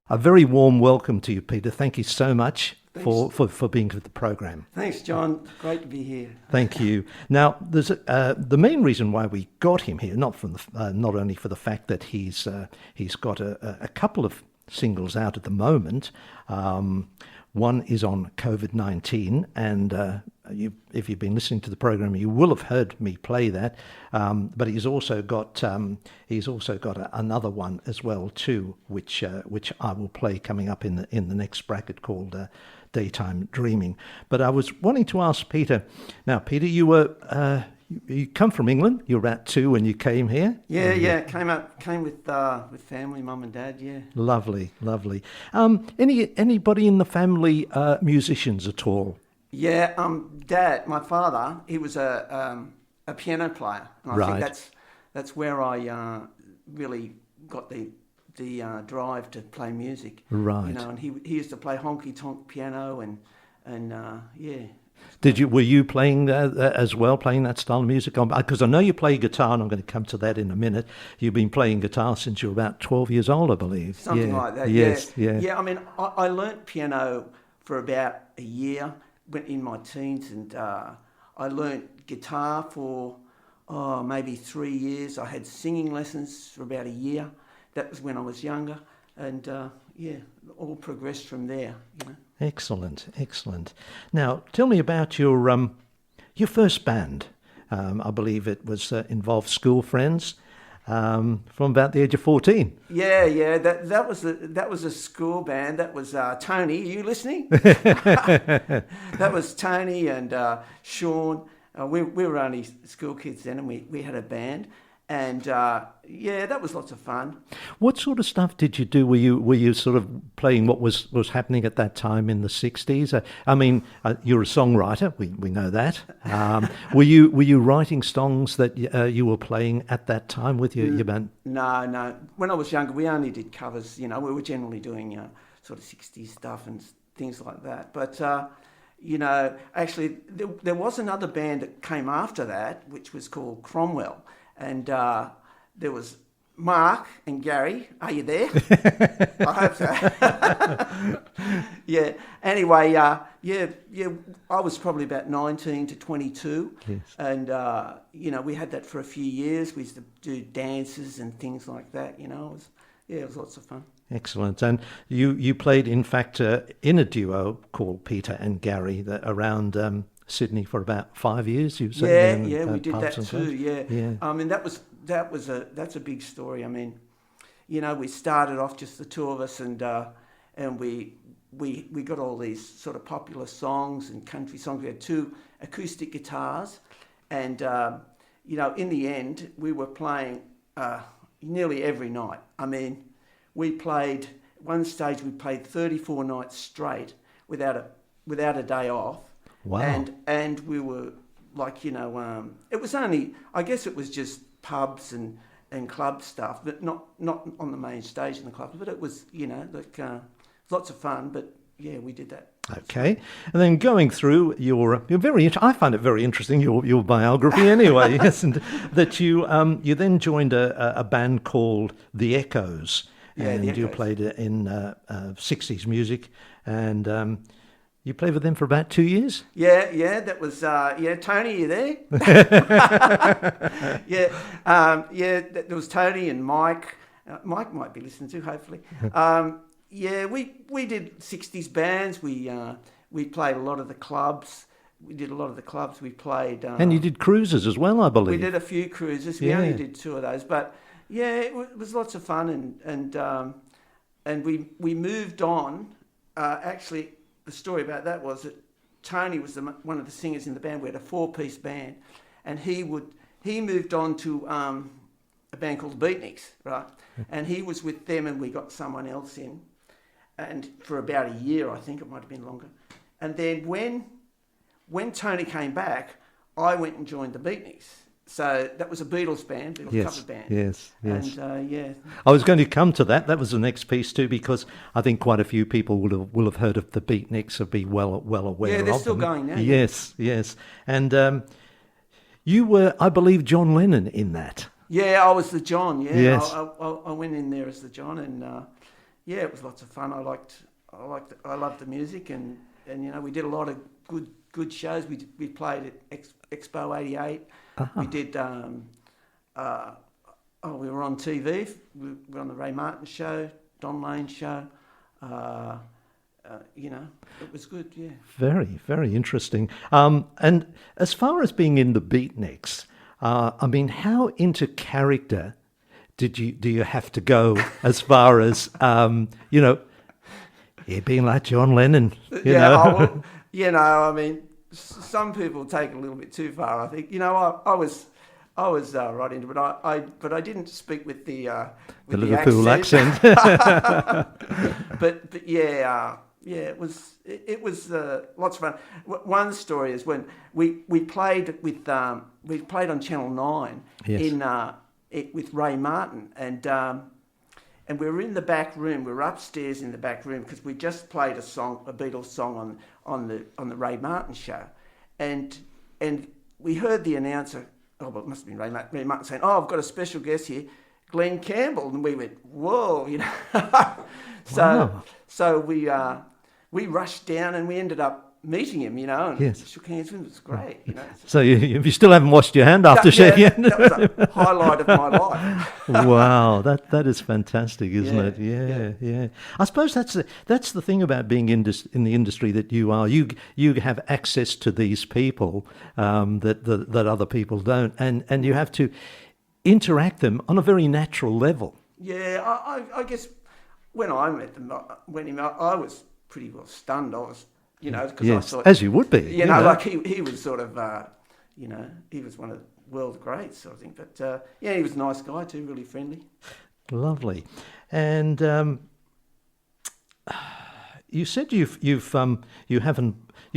A very warm welcome to you, Peter. Thank you so much Thanks. for being with the program. Thanks, John. Great to be here. Thank you. Now, there's the main reason why we got him here, not only for the fact that he's got a couple of singles out at the moment. One is on COVID-19, and if you've been listening to the program, you will have heard me play that. But he's also got another one as well too, which I will play coming up in the next bracket called Daytime Dreaming. But I was wanting to ask Peter. Now, Peter, you come from England. You were about 2 when you came here. Yeah. Came with family, mum and dad. Yeah. Lovely. Anybody in the family musicians at all? Yeah. Dad, my father, he was a piano player, and I think that's where I really got the drive to play music. Right. You know, and he used to play honky tonk piano and yeah. Were you playing as well, playing that style of music? Because I know you play guitar, and I'm going to come to that in a minute. You've been playing guitar since you were about 12 years old, I believe. Something like that, yes, yeah. Yeah, I mean, I learnt piano for about a year, went in my teens, and I learnt guitar for maybe 3 years. I had singing lessons for about a year. That was when I was younger, and all progressed from there, you know. Excellent. Now, tell me about your first band. I believe it was involved school friends from about the age of 14. Yeah. That was a school band. That was Tony. Are you listening? That was Tony and Sean. We were only school kids then, and we had a band. And that was lots of fun. What sort of stuff did you do? Were you sort of playing what was happening at that time in the 60s? I mean, you're a songwriter. We know that. Were you writing songs that you were playing at that time with your band? No. When I was younger, we only did covers. You know, we were generally doing sort of 60s stuff and things like that. But actually, there was another band that came after that, which was called Cromwell. And there was Mark and Gary. Are you there? I hope so. Yeah. Anyway, I was probably about 19 to 22. Yes. And, we had that for a few years. We used to do dances and things like that, you know. It was lots of fun. Excellent. And you played, in fact, in a duo called Peter and Gary around Sydney for about 5 years. We did that too. Yeah. I mean, that's a big story. I mean, you know, we started off just the two of us, and we got all these sort of popular songs and country songs. We had 2 acoustic guitars, and in the end, we were playing nearly every night. I mean, at one stage we played 34 nights straight without a day off. Wow. And we were like, it was only, I guess it was just pubs and club stuff, but not on the main stage in the club. But it was, lots of fun. But yeah, we did that. Okay. And then going through I find it very interesting, your biography anyway, yes, and that you then joined a band called The Echoes. Yeah, and The Echoes. You played in 60s music, and you played with them for about 2 years? Yeah, that was, Tony, you there? There was Tony and Mike. Mike might be listening to, hopefully. We did 60s bands. We played a lot of the clubs. We played... and you did cruises as well, I believe. We did a few cruises. We only did 2 of those. But, it was lots of fun. And we moved on, actually... The story about that was that Tony was one of the singers in the band. We had a 4-piece band, and he moved on to a band called the Beatniks, right? And he was with them, and we got someone else in, and for about a year, I think it might have been longer. And then when Tony came back, I went and joined the Beatniks. So that was a Beatles band, cover band. Yes. And I was going to come to that. That was the next piece too, because I think quite a few people will have heard of the Beatniks, or be well aware of them. Yeah, they're still going now. Yes. And you were, I believe, John Lennon in that. Yeah, I was the John. Yeah, yes. I went in there as the John, and yeah, it was lots of fun. I loved the music, and we did a lot of good shows. We played at Expo '88. Uh-huh. We did. We were on TV. We were on the Ray Martin show, Don Lane show. It was good. Yeah. Very, very interesting. And as far as being in the Beatniks, I mean, how into character do you have to go as far as being like John Lennon? You know? I mean, some people take it a little bit too far. I think I was right into it. But I didn't speak with the Liverpool accent. but yeah, it was lots of fun. One story is when we played on Channel 9 yes. With Ray Martin, and we were in the back room. We were upstairs in the back room because we just played a Beatles song on the Ray Martin show, and we heard the announcer. Oh, well, it must have been Ray Martin saying, "Oh, I've got a special guest here, Glenn Campbell," and we went, "Whoa!" So we rushed down and we ended up meeting him, and yes. shook hands with him. It was great, So you still haven't washed your hand after shaking hands? That was a highlight of my life. Wow, that is fantastic, isn't it? Yeah. I suppose that's the thing about being in the industry that you are. You have access to these people that other people don't, and you have to interact them on a very natural level. Yeah, I guess when I met them, I was pretty well stunned. I was. Because yes, I thought, as you would be. Like he was sort of, he was one of the world greats, sort of thing. But he was a nice guy too, really friendly. Lovely. And you said you're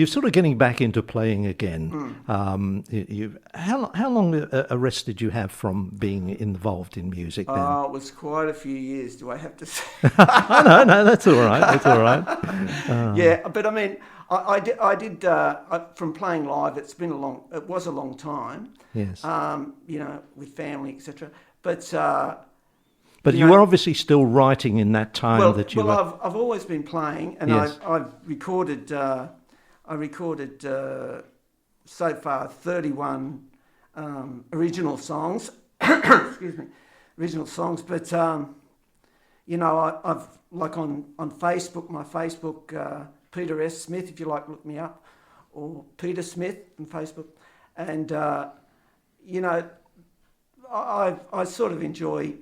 sort of getting back into playing again. How long a rest did you have from being involved in music then? Oh, it was quite a few years. Do I have to say? No, that's all right. That's all right. Yeah, but I mean, I did from playing live. It was a long time. Yes. With family, etc. But you were obviously still writing in that time that you were. Well, I've always been playing, and yes. I've recorded. I recorded so far 31 original songs. Excuse me, original songs. But I've like on Facebook, my Facebook, Peter S. Smith, if you like, look me up, or Peter Smith on Facebook, and I sort of enjoy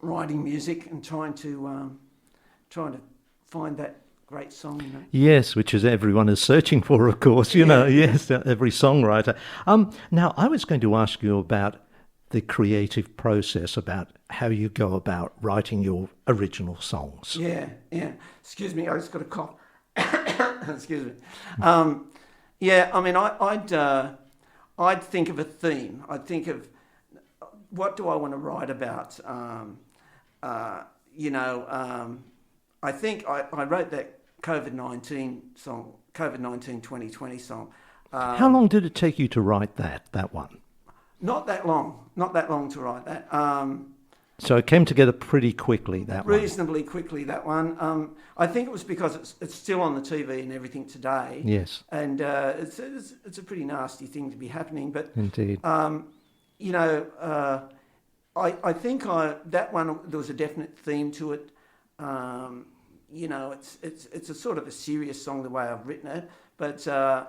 writing music and trying to find that great song. Yes, which is everyone is searching for, of course. Yes, every songwriter. Now, I was going to ask you about the creative process, about how you go about writing your original songs. Yeah. Excuse me, I just got a cough. Excuse me. I mean, I'd think of a theme. I'd think of what do I want to write about. I think I wrote that COVID-19 song, COVID-19 2020 song. How long did it take you to write that one? Not that long to write that. So it came together pretty quickly, that one? Reasonably quickly, that one. I think it was because it's still on the TV and everything today. Yes. And it's a pretty nasty thing to be happening. But indeed. I think that one, there was a definite theme to it. It's a sort of a serious song the way I've written it. But, I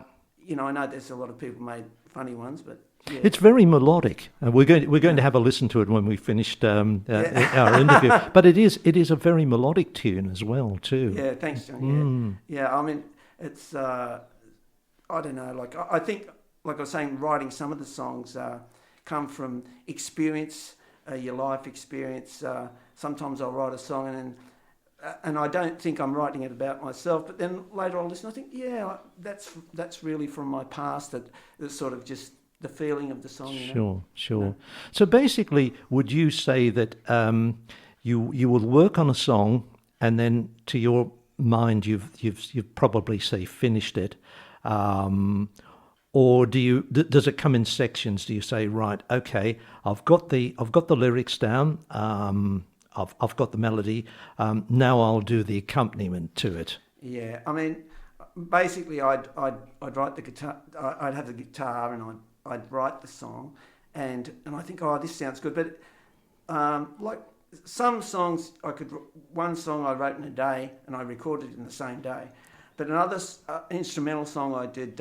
know there's a lot of people made funny ones, but... Yeah. It's very melodic. We're going to have a listen to it when we finished our interview. But it is a very melodic tune as well too. Yeah, thanks, John. Yeah, I mean, it's I don't know. Like I think, like I was saying, writing some of the songs come from experience, your life experience. Sometimes I'll write a song and I don't think I'm writing it about myself. But then later I'll listen. I think, yeah, that's really from my past. That's sort of just the feeling of the song. Sure. So basically, would you say that you will work on a song and then to your mind you've probably say finished it, or does it come in sections? Do you say, right, okay, I've got the lyrics down, I've got the melody. Now I'll do the accompaniment to it. Yeah, I mean, basically, I'd write the guitar. I'd have the guitar, and I'd write the song, and I think, oh, this sounds good. But like some songs, one song I wrote in a day, and I recorded it in the same day. But another instrumental song I did,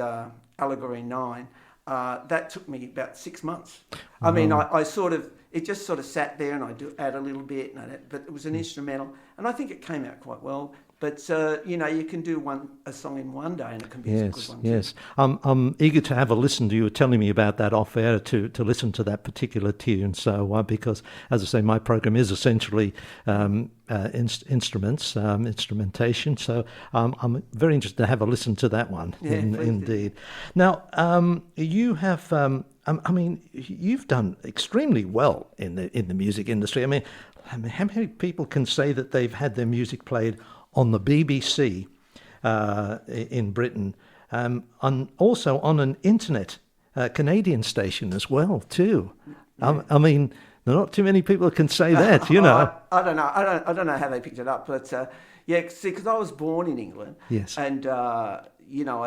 Allegory 9, that took me about 6 months. I mean, I sort of, it just sort of sat there, and I'd add a little bit, but it was an instrumental, and I think it came out quite well. But, you can do a song in one day, and it can be a good one too. Yes. I'm eager to have a listen to you telling me about that off air, to listen to that particular tune. So, because, as I say, my program is essentially instruments, instrumentation. So I'm very interested to have a listen to that one, indeed. Now, you have... you've done extremely well in the music industry. I mean, how many people can say that they've had their music played on the BBC in Britain, and also on an internet Canadian station as well too? Yeah. I mean, there are not too many people who can say that, you know. I don't know. I don't know how they picked it up, but because I was born in England. Yes. And I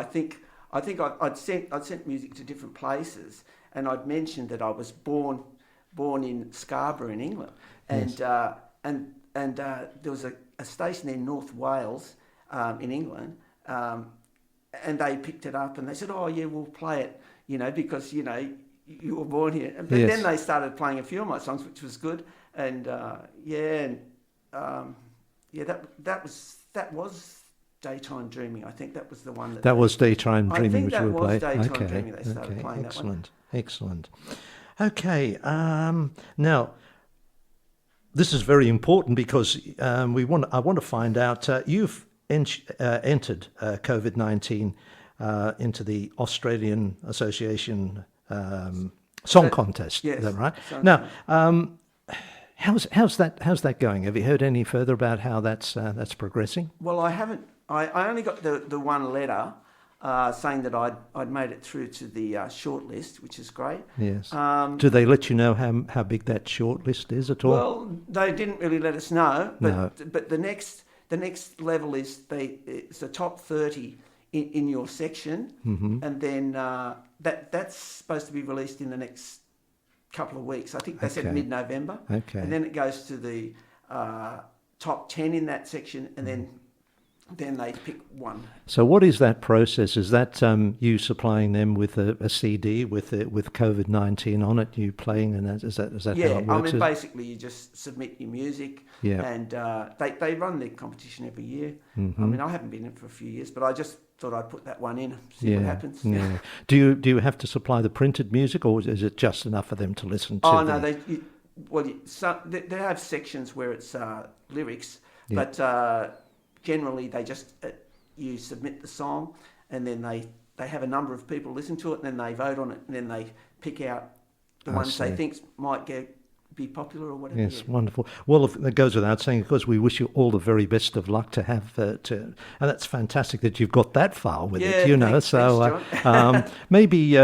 think I'd sent music to different places, and I'd mentioned that I was born in Scarborough in England, and yes. and there was a station in North Wales in England, and they picked it up, and they said, "Oh yeah, we'll play it," because you were born here. But yes. Then they started playing a few of my songs, which was good, and that was Daytime Dreaming. I think that was the one that was Daytime Dreaming, which we were playing. Daytime Dreaming. They started playing that one. Excellent. Okay. Now, this is very important because I want to find out. You've entered COVID-19 into the Australian Association Song Contest. Yes. Is that right? Now, how's that going? Have you heard any further about how that's progressing? Well, I haven't. I only got the one letter saying that I'd made it through to the shortlist, which is great. Yes. Do they let you know how big that shortlist is at all? Well, they didn't really let us know. But no. But the next level is it's the top 30 in your section, mm-hmm. and then that's supposed to be released in the next couple of weeks. I think they said mid-November. Okay. And then it goes to the top 10 in that section, and then they pick one. So what is that process? Is that you supplying them with a CD with COVID-19 on it, you playing, and is that how it works? I mean, basically you just submit your music, and they run their competition every year. Mm-hmm. I mean, I haven't been in it for a few years, but I just thought I'd put that one in and see what happens. Yeah. Do you have to supply the printed music, or is it just enough for them to listen to? Oh, no, they have sections where it's lyrics, but generally they just you submit the song, and then they have a number of people listen to it, and then they vote on it, and then they pick out the ones they think might be popular or whatever. Yes, wonderful. Well, it goes without saying, of course, we wish you all the very best of luck to have and that's fantastic that you've got that far with it, Thanks, so maybe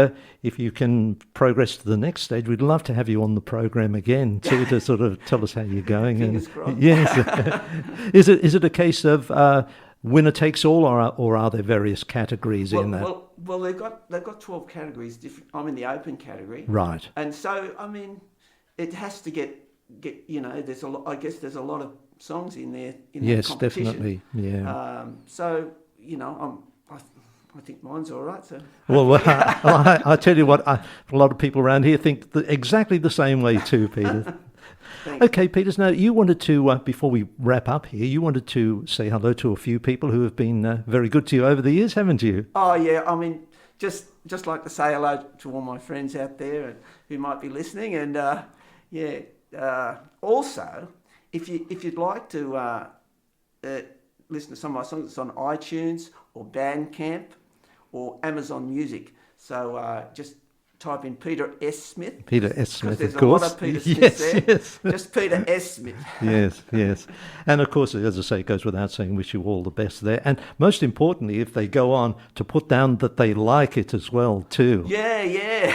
if you can progress to the next stage, we'd love to have you on the program again too, to sort of tell us how you're going. Fingers crossed. Yes. Is it a case of winner takes all, or are there various categories in that? Well, they've got 12 categories. Different. I'm in the open category, right? And so I mean, it has to get. There's a lot. I guess there's a lot of songs in there. Yes, that competition. Definitely. Yeah. So I think mine's all right. So. Well, I tell you what, a lot of people around here think exactly the same way too, Peter. Okay, Peters, now you wanted to, before we wrap up here, you wanted to say hello to a few people who have been very good to you over the years, haven't you? Oh, yeah. I mean, just like to say hello to all my friends out there who might be listening. And, also, if you'd like to listen to some of my songs, it's on iTunes or Bandcamp or Amazon Music. So just type in Peter S. Smith. Peter S. Smith, there's of course. a lot of Peter Smiths there. Yes. Just Peter S. Smith. Yes. And of course, as I say, it goes without saying, wish you all the best there. And most importantly, if they go on to put down that they like it as well, too. Yeah.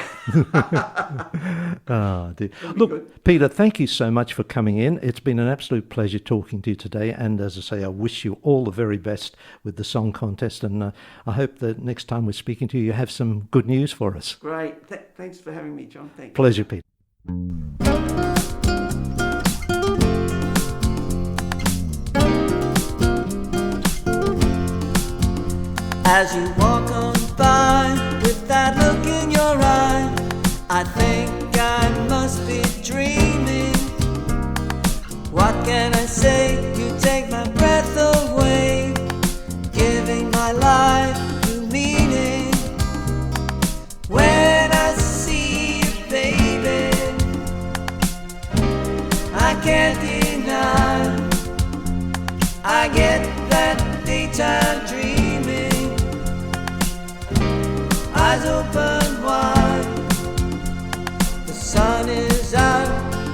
Oh, dear. Look, Peter, thank you so much for coming in. It's been an absolute pleasure talking to you today. And as I say, I wish you all the very best with the song contest. And I hope that next time we're speaking to you, you have some good news for us. Great. Thanks for having me, John. Thank you. Pleasure, Peter. As you walk on by with that look in your eye, I think I must be dreaming. What can I say? You take my breath away, giving my life new meaning. When I see you, baby, I can't deny I get that daytime dreaming, eyes open wide. The sun is out,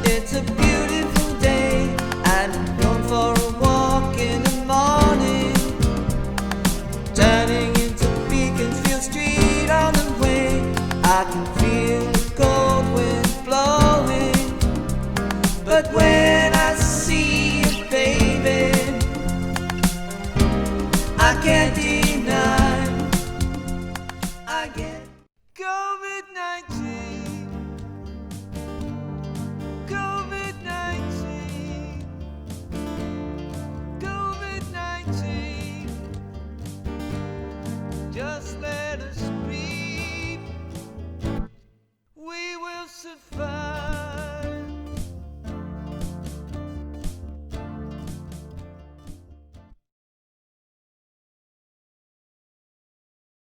it's a beautiful day, and I'm going for a walk in the morning, turning into Beaconsfield Street on the way. I can feel the cold wind blowing, but when I see you, baby, I can't deny I get